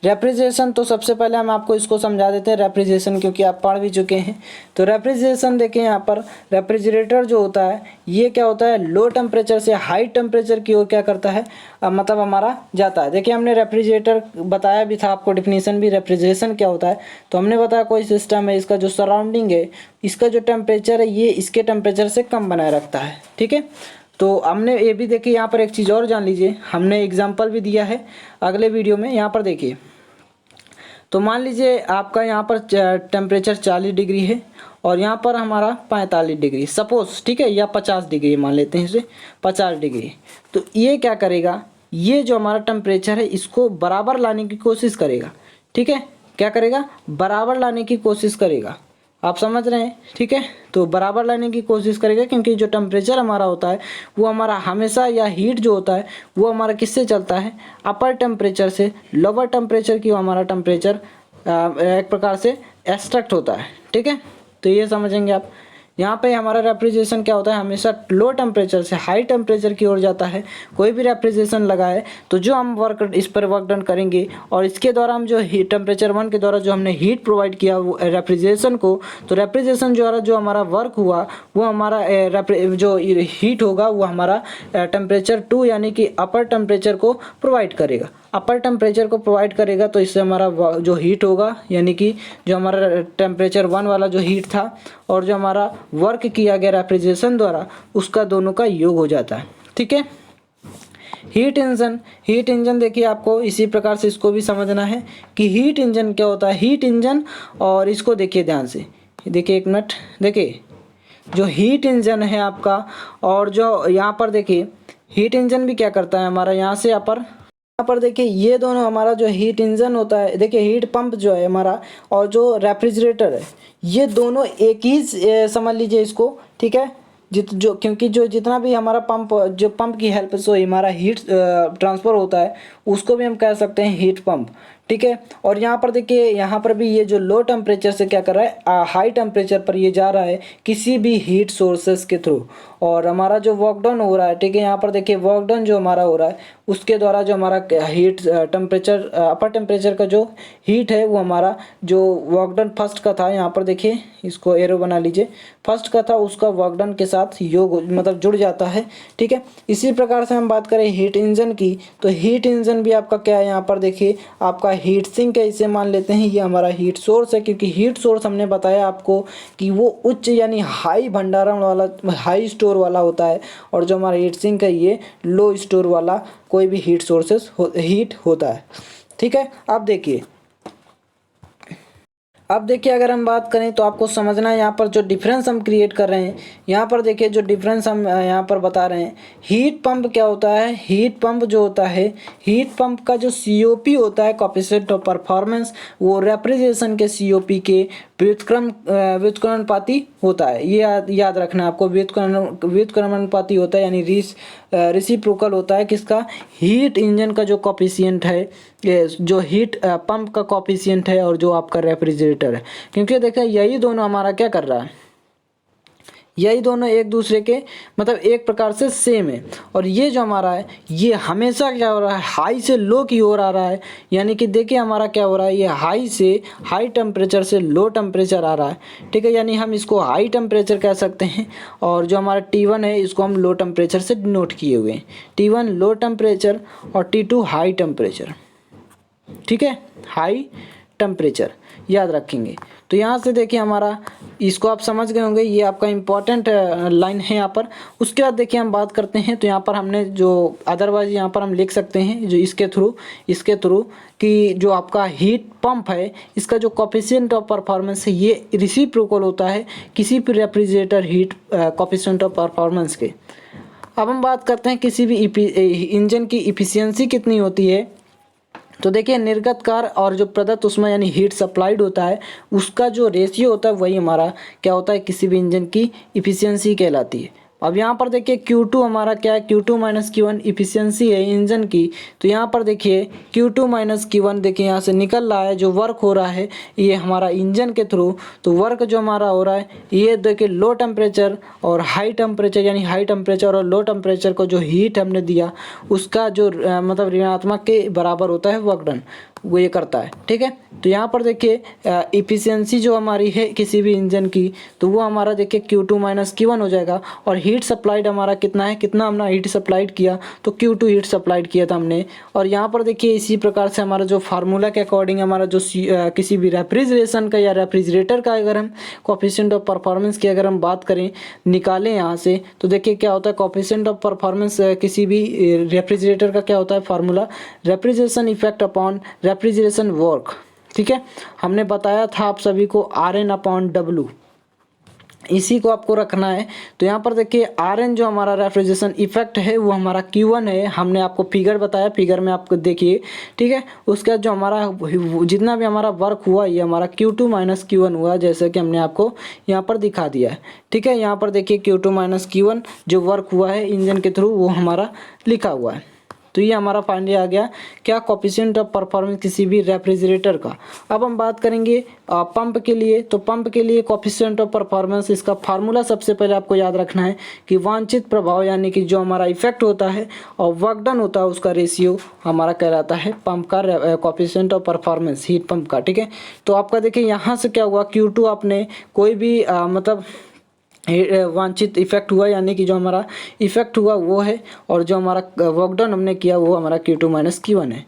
रेफ्रिजरेशन, तो सबसे पहले हम आपको इसको समझा देते हैं रेफ्रिजरेशन, क्योंकि आप पढ़ भी चुके हैं। तो रेफ्रिजरेशन देखिए यहाँ पर रेफ्रिजरेटर जो होता है ये क्या होता है, लो टेम्परेचर से हाई टेम्परेचर की ओर क्या करता है, मतलब हमारा जाता है। देखिए हमने रेफ्रिजरेटर बताया भी था आपको, डिफिनीशन भी, रेफ्रिजरेशन क्या होता है, तो हमने बताया कोई सिस्टम है इसका जो सराउंडिंग है इसका जो टेम्परेचर है ये इसके टेम्परेचर से कम बनाए रखता है, ठीक है। तो हमने ये भी देखिए, यहाँ पर एक चीज़ और जान लीजिए, हमने एग्जाम्पल भी दिया है अगले वीडियो में। यहाँ पर देखिए, तो मान लीजिए आपका यहाँ पर टेम्परेचर 40 डिग्री है और यहाँ पर हमारा 45 डिग्री सपोज, ठीक है, या 50 डिग्री मान लेते हैं इसे, 50 डिग्री। तो ये क्या करेगा, ये जो हमारा टेम्परेचर है इसको बराबर लाने की कोशिश करेगा, ठीक है, क्या करेगा, बराबर लाने की कोशिश करेगा, आप समझ रहे हैं, ठीक है। तो बराबर लाने की कोशिश करेगा, क्योंकि जो टेम्परेचर हमारा होता है वो हमारा हमेशा, या हीट जो होता है वो हमारा किससे चलता है, अपर टेम्परेचर से लोअर टेम्परेचर की हमारा टेम्परेचर एक प्रकार से एक्सट्रैक्ट होता है। ठीक है, तो ये समझेंगे आप। यहाँ पे हमारा रेफ्रिजरेशन क्या होता है, हमेशा लो टेम्परेचर से हाई टेम्परेचर की ओर जाता है। कोई भी रेफ्रिजरेशन लगा है तो जो हम इस पर वर्क डन करेंगे और इसके द्वारा हम जो हीट टेम्परेचर 1 के द्वारा जो हमने हीट प्रोवाइड किया रेफ्रिजरेशन को, तो रेफ्रिजरेशन द्वारा जो हमारा वर्क हुआ वो हमारा जो हीट होगा वो हमारा टेम्परेचर 2 यानी कि अपर टेम्परेचर को प्रोवाइड करेगा। अपर टेम्परेचर को प्रोवाइड करेगा तो इससे हमारा जो हीट होगा यानी कि जो हमारा टेम्परेचर 1 वाला जो हीट था और जो हमारा वर्क किया गया रेफ्रिजरेशन द्वारा उसका दोनों का योग हो जाता है। ठीक है, हीट इंजन देखिए आपको इसी प्रकार से इसको भी समझना है कि हीट इंजन क्या होता है। हीट इंजन, और इसको देखिए ध्यान से, देखिए एक मिनट, देखिए जो हीट इंजन है आपका और जो यहाँ पर देखिए हीट इंजन भी क्या करता है हमारा, यहाँ पर देखिए ये दोनों हमारा जो हीट इंजन होता है, देखिए हीट पंप जो है हमारा और जो रेफ्रिजरेटर है ये दोनों एक ही समझ लीजिए इसको। ठीक है, क्योंकि जो जितना भी हमारा पंप की हेल्प से हमारा हीट ट्रांसफ़र होता है उसको भी हम कह सकते हैं हीट पंप। ठीक है, और यहाँ पर देखिए यहाँ पर भी ये जो लो टेम्परेचर से क्या कर रहा है, हाई टेम्परेचर पर ये जा रहा है किसी भी हीट सोर्सेस के थ्रू, और हमारा जो वर्क डन हो रहा है, ठीक है, यहाँ पर देखिए वर्क डन जो हमारा हो रहा है उसके द्वारा जो हमारा हीट टेम्परेचर अपर टेम्परेचर का जो हीट है वो हमारा जो वर्क डन फर्स्ट का था, यहाँ पर देखिए इसको एरो बना लीजिए, फर्स्ट का था उसका वर्क डन के साथ योग मतलब जुड़ जाता है। ठीक है, इसी प्रकार से हम बात करें हीट इंजन की, तो हीट इंजन भी आपका क्या है, यहाँ पर देखिए आपका हीट सिंक है, इसे मान लेते हैं ये हमारा हीट सोर्स है, क्योंकि हीट सोर्स हमने बताया आपको कि वो उच्च यानी हाई भंडारण वाला, हाई स्टोर वाला होता है, और जो हमारा हीट सिंक है ये लो स्टोर वाला कोई भी हीट सोर्सेस हीट होता है। ठीक है, अब देखिए अगर हम बात करें तो आपको समझना है यहाँ पर जो डिफरेंस हम क्रिएट कर रहे हैं, यहाँ पर देखिए जो डिफरेंस हम यहाँ पर बता रहे हैं, हीट पंप क्या होता है, हीट पंप जो होता है, हीट पंप का जो COP होता है कोएफिशिएंट ऑफ परफॉर्मेंस, वो रेफ्रिजरेशन के COP के व्युत्क्रमानुपाती होता है। ये याद रखना है आपको, व्युत्क्रमानुपाती होता है यानी रेसिप्रोकल होता है किसका, हीट इंजन का जो कोएफिशिएंट है, जो हीट पंप का कोएफिशिएंट है और जो आपका रेफ्रिजरेटर है। क्योंकि देखिए यही दोनों हमारा क्या कर रहा है, यही दोनों एक दूसरे के मतलब एक प्रकार से सेम है, और ये जो हमारा है ये हमेशा क्या हो रहा है, हाई से लो की ओर आ रहा है। यानी कि देखिए हमारा क्या हो रहा है, ये हाई टेम्परेचर से लो टेम्परेचर आ रहा है। ठीक है, यानी हम इसको हाई टेम्परेचर कह सकते हैं, और जो हमारा T1 है इसको हम लो टेम्परेचर से डिनोट किए हुए हैं। T1 लो टेम्परेचर और T2 हाई टेम्परेचर। ठीक है, हाई टेम्परेचर याद रखेंगे। तो यहाँ से देखिए हमारा इसको आप समझ गए होंगे, ये आपका इम्पॉर्टेंट लाइन है यहाँ पर। उसके बाद देखिए हम बात करते हैं, तो यहाँ पर हमने जो अदरवाइज यहाँ पर हम लिख सकते हैं जो इसके थ्रू कि जो आपका हीट पंप है इसका जो कोएफिशिएंट ऑफ परफॉर्मेंस है ये रेसिप्रोकल होता है किसी भी refrigerator heat coefficient of performance के। अब हम बात करते हैं किसी भी इंजन की इफिशियंसी कितनी होती है। तो देखिए निर्गत कार्य और जो प्रदत्त उसमें यानी हीट सप्लाइड होता है उसका जो रेशियो होता है वही हमारा क्या होता है, किसी भी इंजन की इफिशियंसी कहलाती है। अब यहाँ पर देखिए Q2 हमारा क्या है, Q2 माइनस Q1 इफिशियंसी है इंजन की। तो यहाँ पर देखिए Q2 माइनस Q1 देखिए यहाँ से निकल रहा है, जो वर्क हो रहा है ये हमारा इंजन के थ्रू। तो वर्क जो हमारा हो रहा है ये देखिए लो टेम्परेचर और हाई टेम्परेचर, यानी हाई टेम्परेचर और लो टेम्परेचर को जो हीट हमने दिया उसका जो मतलब ऋणात्मक के बराबर होता है वर्क डन, वो ये करता है। ठीक है, तो यहाँ पर देखिए इफिशियंसी जो हमारी है किसी भी इंजन की, तो वो हमारा देखिए Q2 माइनस Q1 हो जाएगा। और हीट सप्लाइड हमारा कितना है, कितना हमने हीट सप्लाइड किया, तो Q2 हीट सप्लाइड किया था हमने। और यहाँ पर देखिए इसी प्रकार से हमारा जो फार्मूला के अकॉर्डिंग हमारा जो किसी भी रेफ्रिजरेशन का या रेफ्रिजरेटर का अगर हम कोएफिशिएंट ऑफ परफॉर्मेंस की अगर हम बात करें निकालें यहाँ से, तो देखिए क्या होता है कोएफिशिएंट ऑफ परफॉर्मेंस किसी भी रेफ्रिजरेटर का क्या होता है formula, refrigeration effect upon refrigeration work. ठीक है, हमने बताया था आप सभी को Rn/W, इसी को आपको रखना है। तो यहाँ पर देखिए Rn जो हमारा रेफ्रिजरेशन इफेक्ट है वो हमारा Q1 है, हमने आपको फिगर बताया, फिगर में आपको देखिए। ठीक है, उसका जो हमारा जितना भी हमारा वर्क हुआ ये हमारा Q2 माइनस Q1 हुआ, जैसे कि हमने आपको यहाँ पर दिखा दिया है। ठीक है, यहाँ पर देखिए Q2 माइनस Q1 जो वर्क हुआ है इंजन के थ्रू वो हमारा लिखा हुआ है। तो ये हमारा फाइनली आ गया क्या, कोफिशिएंट ऑफ परफॉर्मेंस किसी भी रेफ्रिजरेटर का। अब हम बात करेंगे पंप के लिए। तो पंप के लिए कोफिशिएंट ऑफ परफॉर्मेंस, इसका फार्मूला सबसे पहले आपको याद रखना है कि वांछित प्रभाव यानी कि जो हमारा इफेक्ट होता है और वर्क डन होता है उसका रेशियो हमारा कहलाता है पंप का coefficient of performance, heat pump का। ठीक है, तो आपका देखिए यहाँ से क्या हुआ, Q2 आपने कोई भी मतलब वांछित इफेक्ट हुआ यानी कि जो हमारा इफेक्ट हुआ वो है, और जो हमारा वर्क डन हमने किया वो हमारा Q2 माइनस Q1 है।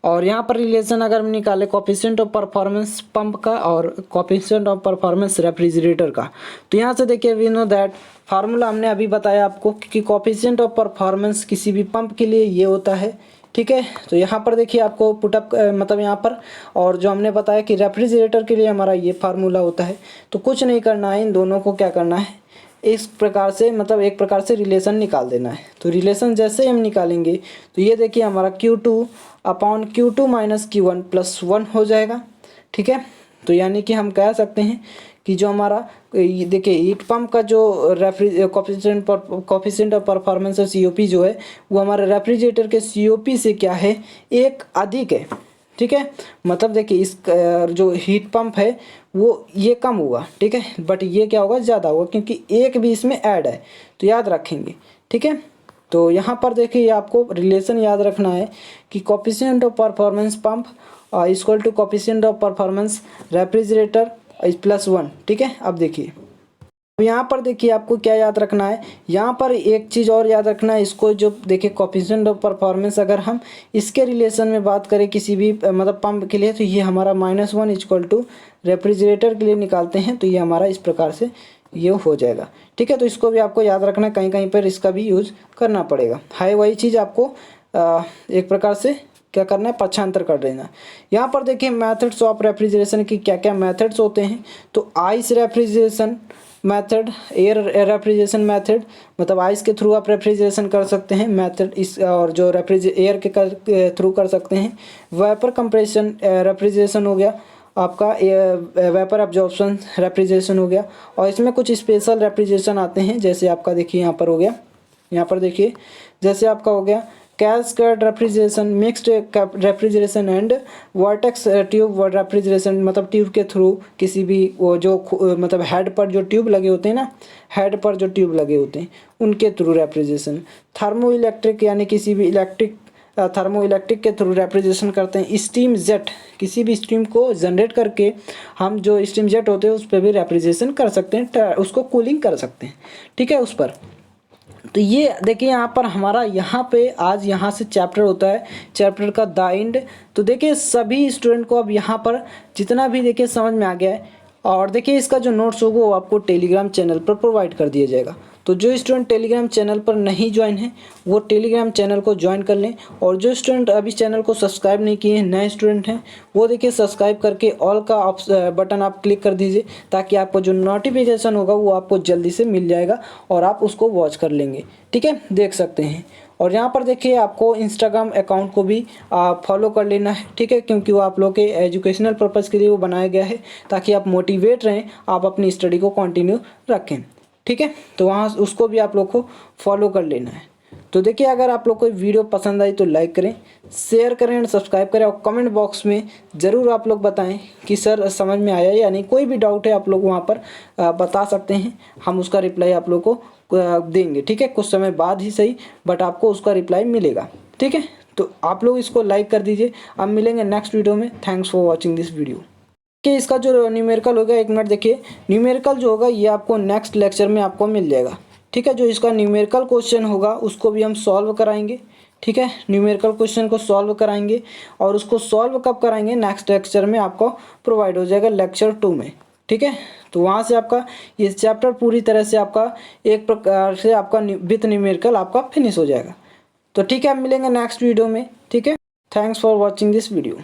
और यहाँ पर रिलेशन अगर हम निकालें कोफिशिएंट ऑफ परफॉर्मेंस पंप का और कोफिशिएंट ऑफ परफॉर्मेंस रेफ्रिजरेटर का, तो यहाँ से देखिए वी नो दैट फार्मूला हमने अभी बताया आपको कि कोफिशिएंट ऑफ परफॉर्मेंस किसी भी पंप के लिए ये होता है। ठीक है, तो यहाँ पर देखिए आपको पुटअप मतलब यहाँ पर, और जो हमने बताया कि रेफ्रिजरेटर के लिए हमारा ये फार्मूला होता है। तो कुछ नहीं करना है, इन दोनों को क्या करना है, इस प्रकार से मतलब एक प्रकार से रिलेशन निकाल देना है। तो रिलेशन जैसे हम निकालेंगे तो ये देखिए हमारा Q2 upon Q2 minus Q1 plus 1 हो जाएगा। ठीक है, तो यानी कि हम कह सकते हैं कि जो हमारा देखिए हीट पंप का जो कोफिशिएंट ऑफ परफॉर्मेंस COP जो है वो हमारे रेफ्रिजरेटर के COP से क्या है, एक अधिक है। ठीक है, मतलब देखिए इस जो हीट पंप है वो ये कम होगा। ठीक है, बट ये क्या होगा, ज़्यादा होगा क्योंकि एक भी इसमें ऐड है, तो याद रखेंगे। ठीक है, तो यहाँ पर देखिए आपको रिलेशन याद रखना है कि coefficient of performance pump equal to coefficient of performance refrigerator plus 1। ठीक है, अब देखिए अब यहाँ पर देखिए आपको क्या याद रखना है, यहाँ पर एक चीज़ और याद रखना है, इसको जो देखिए कोफिशिएंट ऑफ परफॉर्मेंस अगर हम इसके रिलेशन में बात करें किसी भी मतलब पंप के लिए, तो ये हमारा -1 इक्वल टू रेफ्रिजरेटर के लिए निकालते हैं, तो ये हमारा इस प्रकार से ये हो जाएगा। ठीक है, तो इसको भी आपको याद रखना है, कहीं कहीं पर इसका भी यूज करना पड़ेगा। हाई वही चीज़ आपको एक प्रकार से क्या करना है, पक्षांतर कर देना। यहाँ पर देखिए मेथड्स ऑफ रेफ्रिजरेशन की क्या क्या मेथड्स होते हैं। तो ice refrigeration method, air refrigeration method, मतलब आइस के थ्रू आप रेफ्रिजरेशन कर सकते हैं मेथड इस, और जो एयर के थ्रू कर सकते हैं। वेपर कंप्रेशन रेफ्रिजरेशन हो गया आपका, वेपर एब्जॉर्प्शन रेफ्रिजरेशन हो गया। और इसमें कुछ स्पेशल रेफ्रिजरेशन आते हैं, जैसे आपका देखिए यहाँ पर हो गया, यहाँ पर देखिए जैसे आपका हो गया cascade refrigeration, mixed refrigeration and vertex tube refrigeration, मतलब ट्यूब के थ्रू किसी भी वो जो मतलब हेड पर जो ट्यूब लगे होते हैं ना, हेड पर जो ट्यूब लगे होते हैं उनके थ्रू रेफ्रिजरेशन। थर्मो इलेक्ट्रिक यानी किसी भी थर्मो इलेक्ट्रिक के थ्रू रेफ्रिजरेशन करते हैं। स्टीम जेट, किसी भी स्टीम को जनरेट करके हम जो स्टीम जेट होते हैं उस पर भी रेफ्रिजरेशन कर सकते हैं, उसको कूलिंग कर सकते हैं। ठीक है, उस पर। तो ये देखिए यहाँ पर हमारा यहाँ पे आज यहाँ से चैप्टर होता है, चैप्टर का द एंड। तो देखिए सभी स्टूडेंट को अब यहाँ पर जितना भी देखिए समझ में आ गया है, और देखिए इसका जो नोट्स होगा वो आपको टेलीग्राम चैनल पर प्रोवाइड कर दिया जाएगा। तो जो स्टूडेंट टेलीग्राम चैनल पर नहीं ज्वाइन है वो टेलीग्राम चैनल को ज्वाइन कर लें, और जो स्टूडेंट अभी चैनल को सब्सक्राइब नहीं किए हैं, नए स्टूडेंट हैं, वो देखिए सब्सक्राइब करके ऑल का बटन आप क्लिक कर दीजिए, ताकि आपको जो नोटिफिकेशन होगा वो आपको जल्दी से मिल जाएगा और आप उसको वॉच कर लेंगे। ठीक है, देख सकते हैं। और यहाँ पर देखिए आपको इंस्टाग्राम अकाउंट को भी फॉलो कर लेना है। ठीक है, क्योंकि वो आप लोग के एजुकेशनल पर्पज़ के लिए वो बनाया गया है, ताकि आप मोटिवेट रहें, आप अपनी स्टडी को कंटिन्यू रखें। ठीक है, तो वहाँ उसको भी आप लोग को फॉलो कर लेना है। तो देखिए अगर आप लोग को वीडियो पसंद आई तो लाइक करें, शेयर करें और सब्सक्राइब करें, और कमेंट बॉक्स में ज़रूर आप लोग बताएं कि सर समझ में आया या नहीं। कोई भी डाउट है आप लोग वहाँ पर बता सकते हैं, हम उसका रिप्लाई आप लोग को देंगे। ठीक है, कुछ समय बाद ही सही, बट आपको उसका रिप्लाई मिलेगा। ठीक है, तो आप लोग इसको लाइक कर दीजिए। अब मिलेंगे नेक्स्ट वीडियो में। Thanks for watching this video. कि इसका जो न्यूमेरिकल होगा, एक मिनट देखिए, न्यूमेरिकल जो होगा ये आपको नेक्स्ट लेक्चर में आपको मिल जाएगा। ठीक है, जो इसका न्यूमेरिकल क्वेश्चन होगा उसको भी हम सॉल्व कराएंगे। ठीक है, न्यूमेरिकल क्वेश्चन को सॉल्व कराएंगे, और उसको सॉल्व कब कराएंगे, नेक्स्ट लेक्चर में आपको प्रोवाइड हो जाएगा, लेक्चर 2 में। ठीक है, तो वहाँ से आपका ये चैप्टर पूरी तरह से आपका एक प्रकार से आपका विथ न्यूमेरिकल आपका फिनिश हो जाएगा। तो ठीक है, अब मिलेंगे नेक्स्ट वीडियो में। ठीक है, thanks for watching this video.